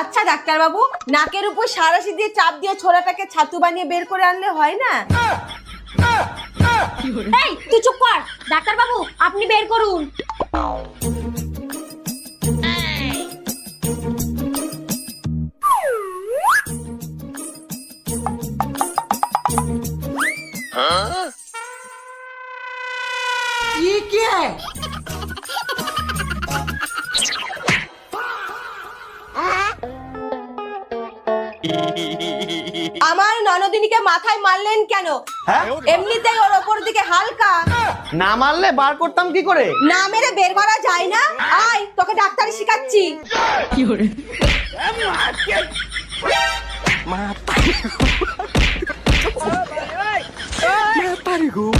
আচ্ছা ডাক্তার বাবু, নাকের উপর সাঁড়াশি দিয়ে চাপ দিয়ে ছোড়াটাকে ছাতু বানিয়ে বের করে আনলে হয় না? এই তুই চুপ কর। ডাক্তার বাবু আপনি বের করুন। আমার ননদিনীকে মাথায় মারলেন কেন? হ্যাঁ? এমনিতেই ওর ওপর দিকে হালকা। না মারলে বার করতাম কি করে? না মেরে বের করা যায় না? আয় তোকে ডাক্তারি শিখাচ্ছি। Mata nih gue,